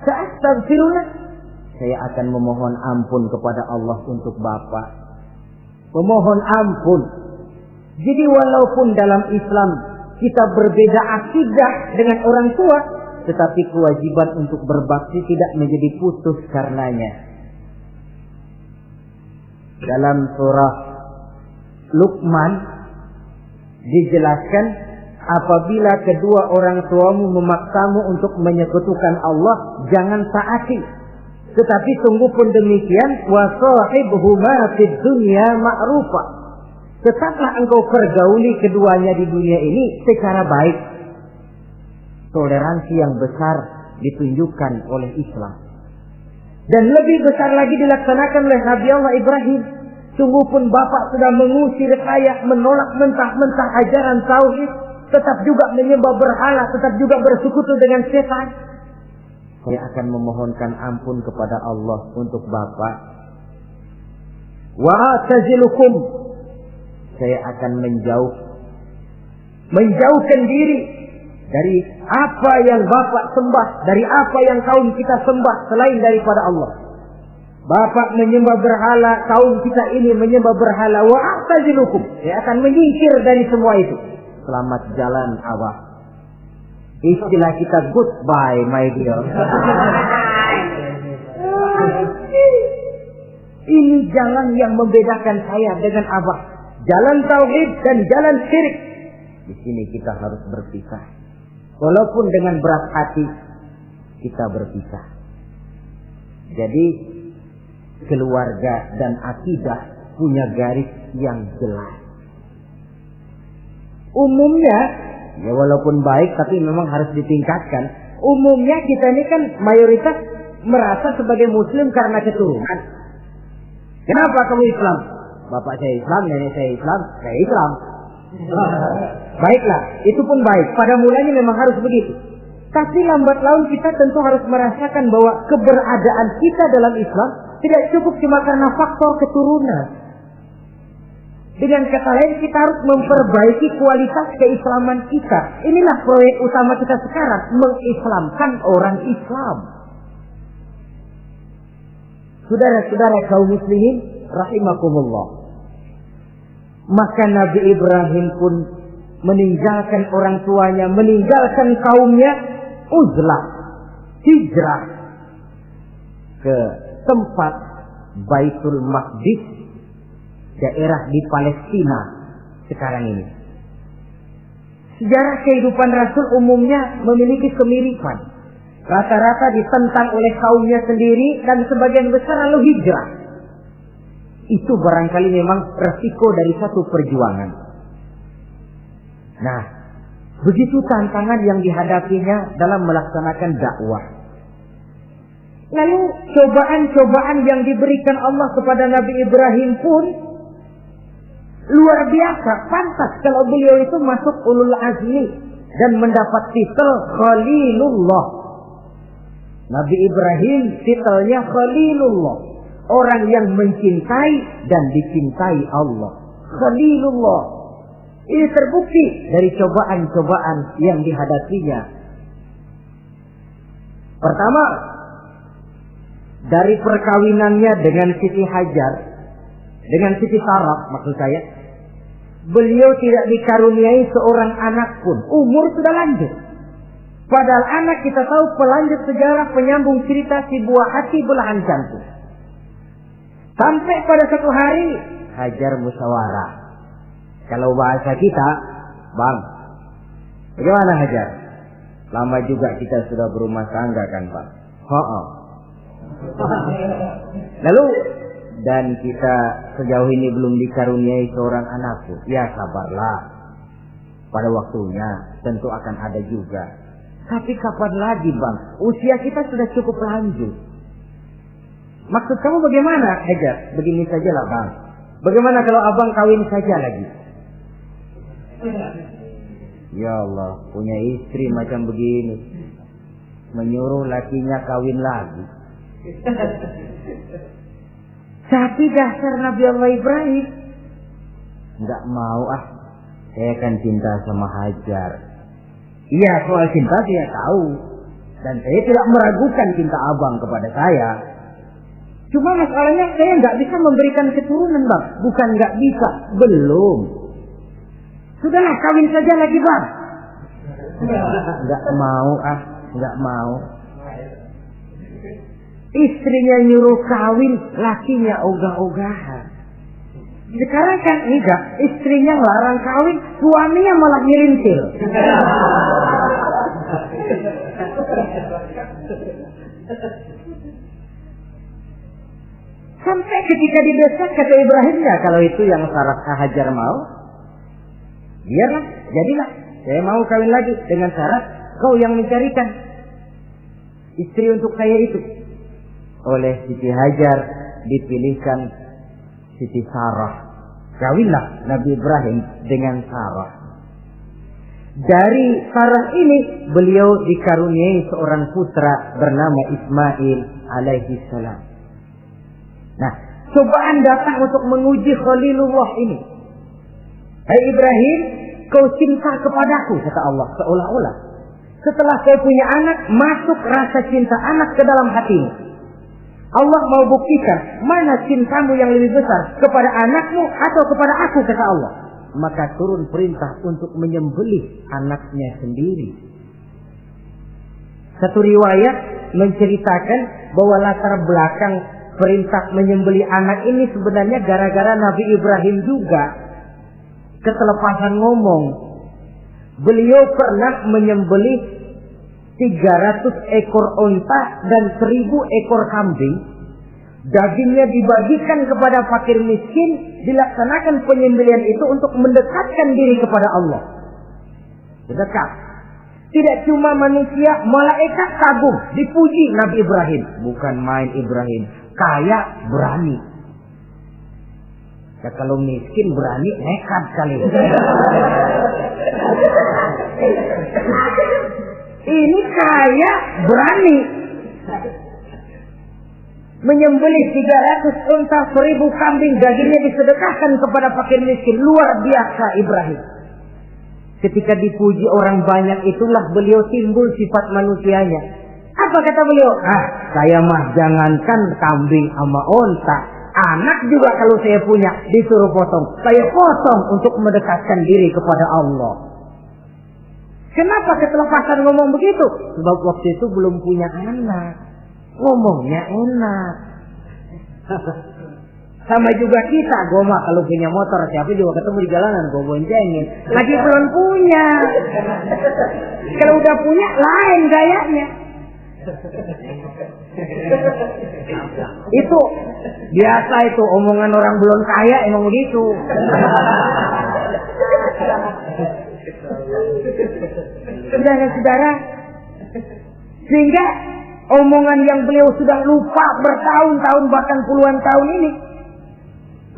Sa'astaghfirullah, saya akan memohon ampun kepada Allah untuk Bapak. Memohon ampun. Jadi walaupun dalam Islam kita berbeda akidah dengan orang tua, tetapi kewajiban untuk berbakti tidak menjadi putus karenanya. Dalam surah Luqman dijelaskan, apabila kedua orang tuamu memaksamu untuk menyekutukan Allah, jangan taati. Tetapi sungguh pun demikian, wa sahibhuma fid dunya ma'rufa. Tetaplah engkau pergauli keduanya di dunia ini secara baik. Toleransi yang besar ditunjukkan oleh Islam. Dan lebih besar lagi dilaksanakan oleh Nabi Allah Ibrahim. Sungguh pun Bapak sudah mengusir saya, menolak mentah-mentah ajaran tauhid, tetap juga menyembah berhala, tetap juga bersekutu dengan setan. Saya akan memohonkan ampun kepada Allah untuk Bapak. Wa atazilukum, saya akan menjauhkan diri dari apa yang Bapak sembah, dari apa yang kaum kita sembah selain daripada Allah. Bapak menyembah berhala, kaum kita ini menyembah berhala. Wa atazilukum, saya akan menyingkir dari semua itu. Selamat jalan Abah. Istilah kita goodbye my dear. Ini jalan yang membedakan saya dengan Abah. Jalan tauhid dan jalan syirik. Di sini kita harus berpisah. Walaupun dengan berat hati kita berpisah. Jadi keluarga dan akidah punya garis yang jelas. Umumnya, ya walaupun baik tapi memang harus ditingkatkan. Umumnya kita ini kan mayoritas merasa sebagai muslim karena keturunan. Kenapa kamu Islam? Bapak saya Islam, nenek saya Islam, saya Islam. Baiklah, itu pun baik. Pada mulanya memang harus begitu. Tapi lambat laun kita tentu harus merasakan bahwa keberadaan kita dalam Islam tidak cukup cuma karena faktor keturunan. Dengan kata lain, kita harus memperbaiki kualitas keislaman kita. Inilah proyek utama kita sekarang, mengislamkan orang Islam. Saudara-saudara kaum muslimin rahimakumullah. Maka Nabi Ibrahim pun meninggalkan orang tuanya, meninggalkan kaumnya, uzlah, hijrah ke tempat Baitul Maqdis, daerah di Palestina sekarang ini. Sejarah kehidupan Rasul umumnya memiliki kemiripan. Rata-rata ditentang oleh kaumnya sendiri dan sebagian besar lalu hijrah. Itu barangkali memang resiko dari satu perjuangan. Nah, begitu tantangan yang dihadapinya dalam melaksanakan dakwah. Lalu cobaan-cobaan yang diberikan Allah kepada Nabi Ibrahim pun luar biasa. Pantas kalau beliau itu masuk ulul azmi dan mendapat titel Khalilullah. Nabi Ibrahim titelnya Khalilullah. Orang yang mencintai dan dicintai Allah. Khalilullah. Ini terbukti dari cobaan-cobaan yang dihadapinya. Pertama, dari perkawinannya dengan Siti Hajar, dengan Siti Sarah maksud saya, beliau tidak dikaruniai seorang anak pun. Umur sudah lanjut. Padahal anak kita tahu pelanjut sejarah, penyambung cerita, si buah hati belahan jantung. Sampai pada satu hari Hajar musyawarah. Kalau bahasa kita, Bang, bagaimana Hajar? Lama juga kita sudah berumah tangga kan, Bang? Lalu, dan kita sejauh ini belum dikaruniai seorang anak pun. Ya sabarlah. Pada waktunya tentu akan ada juga. Tapi kapan lagi, Bang? Usia kita sudah cukup lanjut. Maksud kamu bagaimana, Hajar? Begini sajalah, Bang. Bagaimana kalau abang kawin saja lagi? Ya Allah, punya istri macam begini, menyuruh lakinya kawin lagi. Tapi dasar Nabi Allah Ibrahim, enggak mau saya kan cinta sama Hajar. Iya, soal cinta saya tahu, dan saya tidak meragukan cinta abang kepada saya. Cuma masalahnya saya nggak bisa memberikan keturunan, Bang. Bukan nggak bisa, belum. Sudahlah, kawin saja lagi, Bang. Nggak mau, nggak mau. Istrinya nyuruh kawin, lakinya ogah-ogahan. Sekarang kan enggak, istrinya larang kawin, suaminya malah nyelintil. Sampai ketika didesak kata Ibrahim, ya kalau itu yang syarat Hajar mau, biarlah, jadilah. Saya mau kawin lagi dengan syarat kau yang mencarikan istri untuk saya itu. Oleh Siti Hajar dipilihkan Siti Sarah. Kawinlah Nabi Ibrahim dengan Sarah. Dari Sarah ini beliau dikaruniai seorang putra bernama Ismail alaihi salam. Nah, cobaan datang untuk menguji Khalilullah ini. Hai Ibrahim, kau cinta kepadaku, kata Allah, seolah-olah setelah kau punya anak, masuk rasa cinta anak ke dalam hatimu. Allah mau buktikan mana cintamu yang lebih besar, kepada anakmu atau kepada aku, kata Allah. Maka turun perintah untuk menyembelih anaknya sendiri. Satu riwayat menceritakan bahwa latar belakang perintah menyembelih anak ini sebenarnya gara-gara Nabi Ibrahim juga ketelepasan ngomong. Beliau pernah menyembelih 300 ekor onta dan 1000 ekor kambing. Dagingnya dibagikan kepada fakir miskin, dilaksanakan penyembelihan itu untuk mendekatkan diri kepada Allah. Dekat. Tidak cuma manusia, malaikat kagum, dipuji Nabi Ibrahim. Bukan main Ibrahim, kaya berani. Ya kalau miskin berani nekat kali. Ini kaya berani menyembelih 300 unta, 1000 kambing, dagingnya disedekahkan kepada fakir miskin. Luar biasa Ibrahim. Ketika dipuji orang banyak itulah beliau timbul sifat manusianya. Apa kata beliau? Saya mah jangankan kambing sama unta, anak juga kalau saya punya disuruh potong, saya potong untuk mendekatkan diri kepada Allah. Kenapa ketelepasan ngomong begitu? Sebab waktu itu belum punya anak, ngomongnya enak. Sama juga kita, gue mah kalau punya motor siapa juga ketemu di jalanan gue boncengin. Lagi belum punya. Kalau udah punya lain gayanya. Itu biasa itu omongan orang belum kaya emang begitu. Saudara-saudara, sehingga omongan yang beliau sudah lupa bertahun-tahun bahkan puluhan tahun ini.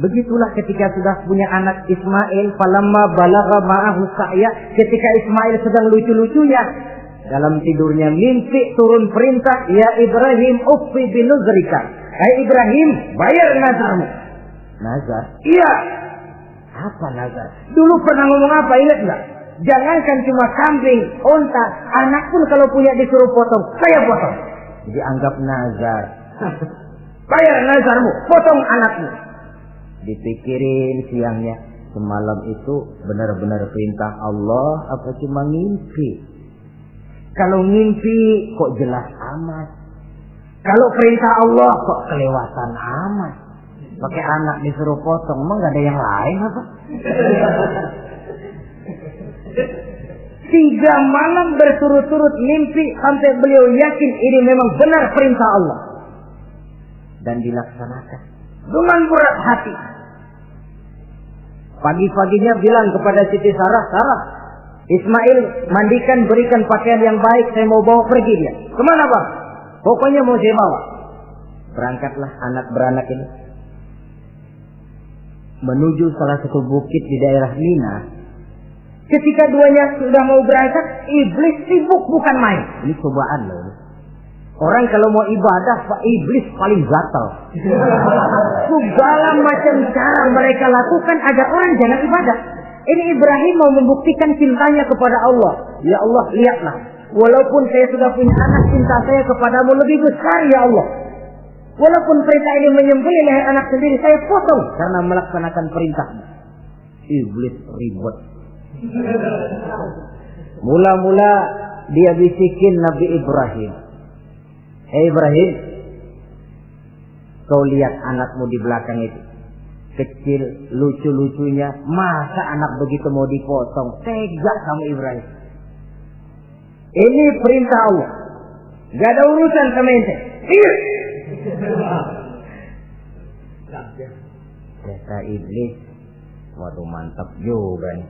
Begitulah ketika sudah punya anak Ismail, falamma balagha ma'ahu sa'ya, ketika Ismail sedang lucu-lucunya dalam tidurnya mimpi turun perintah, ya Ibrahim uffi binuzrika. Hai Ibrahim, bayar nazarmu. Nazar? Iya. Apa nazar? Dulu pernah ngomong apa, ingat enggak? Jangankan cuma kambing, unta, anak pun kalau punya disuruh potong, saya potong. Jadi anggap nazar. Bayar nazarmu, potong anakmu. Dipikirin siangnya, semalam itu benar-benar perintah Allah apa cuma ngimpi? Kalau ngimpi kok jelas amat. Kalau perintah Allah kok kelewatan amat. Pakai anak disuruh potong, emang gak ada yang lain apa? 3 malam berturut-turut mimpi sampai beliau yakin ini memang benar perintah Allah. Dan dilaksanakan dengan berat hati. Pagi-paginya bilang kepada Siti Sarah, Sarah, Ismail mandikan, berikan pakaian yang baik, saya mau bawa pergi dia. Kemana bang? Pokoknya mau saya bawa. Berangkatlah anak beranak ini menuju salah satu bukit di daerah Mina. Ketika duanya sudah mau berangkat, iblis sibuk bukan main. Ini cobaan loh. Orang kalau mau ibadah, iblis paling gatal. Segala macam cara mereka lakukan agar orang jangan ibadah. Ini Ibrahim mau membuktikan cintanya kepada Allah. Ya Allah, lihatlah. Walaupun saya sudah punya anak, cinta saya kepadamu lebih besar ya Allah. Walaupun perintah ini menyembelih leher anak sendiri, saya potong karena melaksanakan perintahmu. Iblis ribut. Mula-mula dia bisikin Nabi Ibrahim. Hei Ibrahim, kau lihat anakmu di belakang itu. Kecil, lucu-lucunya. Masa anak begitu mau dipotong? Tega kamu Ibrahim. Ini perintah Allah. Gak ada urusan sama ente. Iya. Kata iblis, waduh mantap juga nih.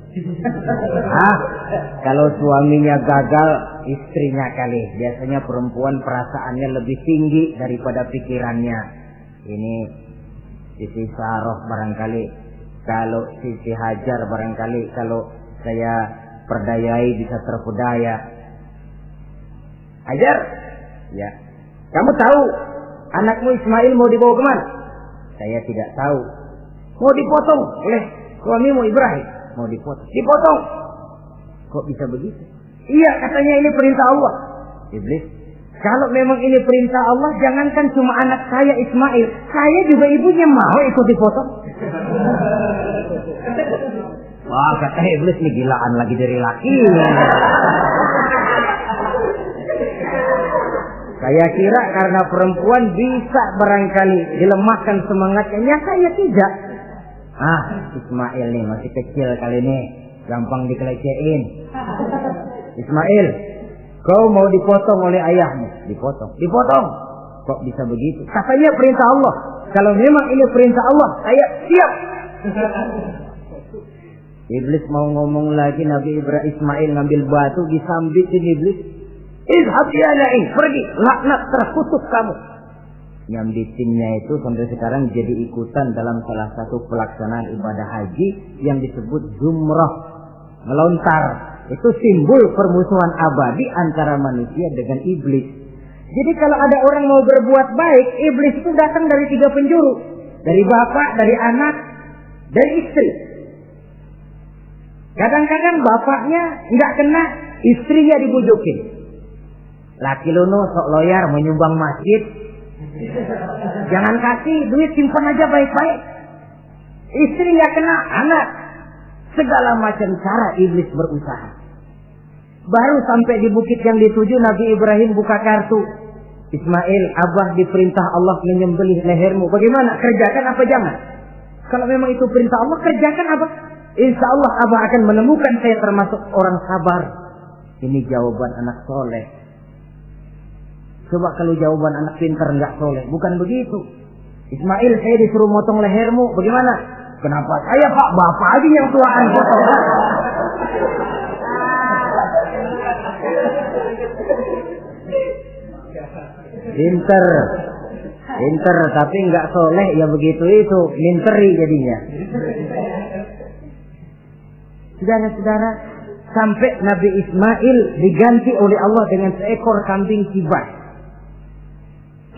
Kalau suaminya gagal, istrinya kali. Biasanya perempuan perasaannya lebih tinggi daripada pikirannya. Ini Siti Saroh barangkali. Kalau Siti Hajar barangkali kalau saya perdayai bisa terpedaya. Hajar, ya. Kamu tahu anakmu Ismail mau dibawa kemana? Saya tidak tahu. Mau dipotong oleh suamimu Ibrahim. Mau dipotong. Dipotong. Kok bisa begitu? Iya, katanya ini perintah Allah. Iblis, kalau memang ini perintah Allah, jangankan cuma anak saya Ismail, saya juga ibunya mau ikut dipotong. Wah, kata iblis ini gilaan lagi dari laki. Saya kira karena perempuan bisa barangkali dilemahkan semangatnya, saya tidak. Ismail nih masih kecil kali ini, gampang dikelecehin. Ismail, kau mau dipotong oleh ayahmu? Dipotong. Dipotong. Kok bisa begitu? Katanya perintah Allah. Kalau memang ini perintah Allah, saya siap. Iblis mau ngomong lagi, Nabi Ibrahim Ismail ngambil batu disambitin iblis. Izhab ya la'in, pergi, laknat terkutuk kamu. Nyambitinnya itu sampai sekarang jadi ikutan dalam salah satu pelaksanaan ibadah haji yang disebut zumrah, melontar. Itu simbol permusuhan abadi antara manusia dengan iblis. Jadi kalau ada orang mau berbuat baik, iblis itu datang dari 3 penjuru. Dari bapak, dari anak, dari istri. Kadang-kadang bapaknya nggak kena, istrinya dibujukin. Laki lono sok loyar menyumbang masjid. Jangan kasih duit, simpan aja baik-baik. Istri nggak kena, anak. Segala macam cara iblis berusaha. Baru sampai di bukit yang dituju, Nabi Ibrahim buka kartu. Ismail, abah diperintah Allah menyembelih lehermu. Bagaimana? Kerjakan apa jangan? Kalau memang itu perintah Allah, kerjakan abah. Insya Allah abah akan menemukan saya termasuk orang sabar. Ini jawaban anak soleh. Coba kalau jawaban anak pintar nggak soleh, bukan begitu. Ismail, saya disuruh motong lehermu. Bagaimana? Kenapa saya pak? Bapak aja yang tuaan potong. Pinter, tapi nggak soleh ya begitu itu, minteri jadinya. Saudara-saudara, sampai Nabi Ismail diganti oleh Allah dengan seekor kambing kibas.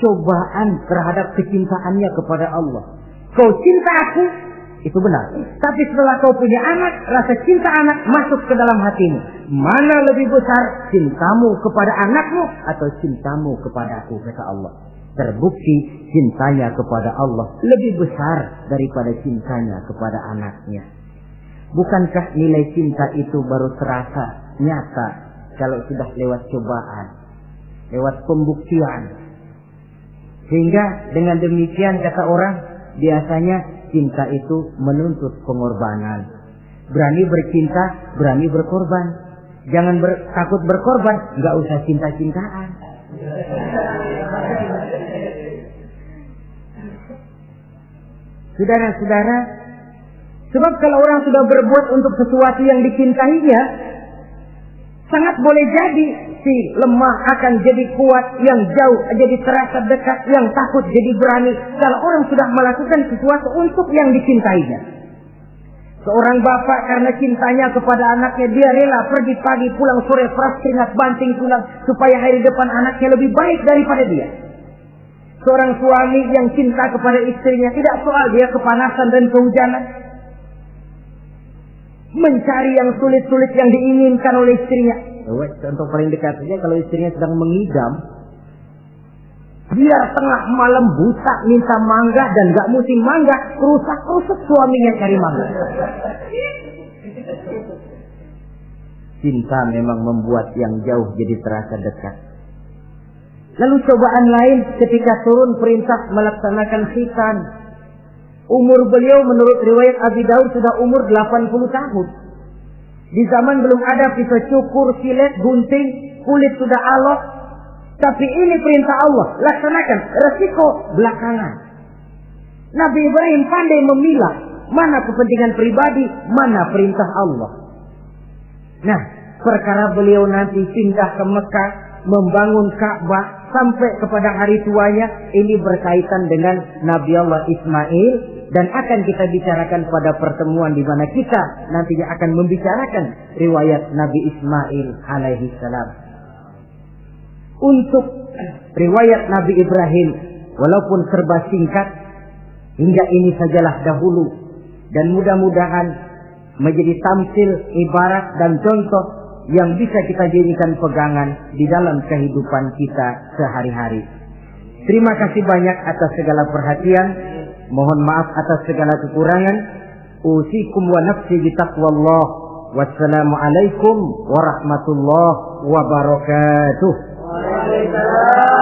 Cobaan terhadap kecintaannya kepada Allah. Kau cinta aku, itu benar. Tapi setelah kau punya anak, rasa cinta anak masuk ke dalam hatimu. Mana lebih besar, cintamu kepada anakmu atau cintamu kepada aku, kata Allah. Terbukti cintanya kepada Allah lebih besar daripada cintanya kepada anaknya. Bukankah nilai cinta itu baru terasa nyata kalau sudah lewat cobaan, lewat pembuktian? Sehingga dengan demikian kata orang, biasanya cinta itu menuntut pengorbanan. Berani bercinta, berani berkorban. Jangan takut berkorban, nggak usah cinta-cintaan. Saudara-saudara, sebab kalau orang sudah berbuat untuk sesuatu yang dicintainya, sangat boleh jadi si lemah akan jadi kuat, yang jauh jadi terasa dekat, yang takut jadi berani. Kalau orang sudah melakukan sesuatu untuk yang dicintainya. Seorang bapak karena cintanya kepada anaknya, dia rela pergi pagi pulang sore, peras keringat banting tulang supaya hari depan anaknya lebih baik daripada dia. Seorang suami yang cinta kepada istrinya, tidak soal dia kepanasan dan kehujanan, mencari yang sulit-sulit yang diinginkan oleh istrinya. Contoh paling dekat saja, kalau istrinya sedang mengidam, biar tengah malam buta minta mangga dan gak musim mangga, rusak-rusak suaminya cari mangga. Cinta memang membuat yang jauh jadi terasa dekat. Lalu cobaan lain ketika turun perintah melaksanakan khitan. Umur beliau menurut riwayat Abi Daud sudah umur 80 tahun. Di zaman belum ada pisau cukur, silet, gunting, kulit sudah alot. Tapi ini perintah Allah, laksanakan. Resiko belakangan. Nabi Ibrahim pandai memilah mana kepentingan pribadi, mana perintah Allah. Nah, perkara beliau nanti pindah ke Mekah, membangun Ka'bah sampai kepada hari tuanya, ini berkaitan dengan Nabi Allah Ismail, dan akan kita bicarakan pada pertemuan di mana kita nantinya akan membicarakan riwayat Nabi Ismail alaihi salam. Untuk riwayat Nabi Ibrahim, walaupun serba singkat, hingga ini sajalah dahulu, dan mudah-mudahan menjadi tamsil, ibarat dan contoh yang bisa kita jadikan pegangan di dalam kehidupan kita sehari-hari. Terima kasih banyak atas segala perhatian. Mohon maaf atas segala kekurangan. Usikum wa nafsi bitaqwallah. Wassalamualaikum warahmatullahi wabarakatuh. Waalaikumsalam.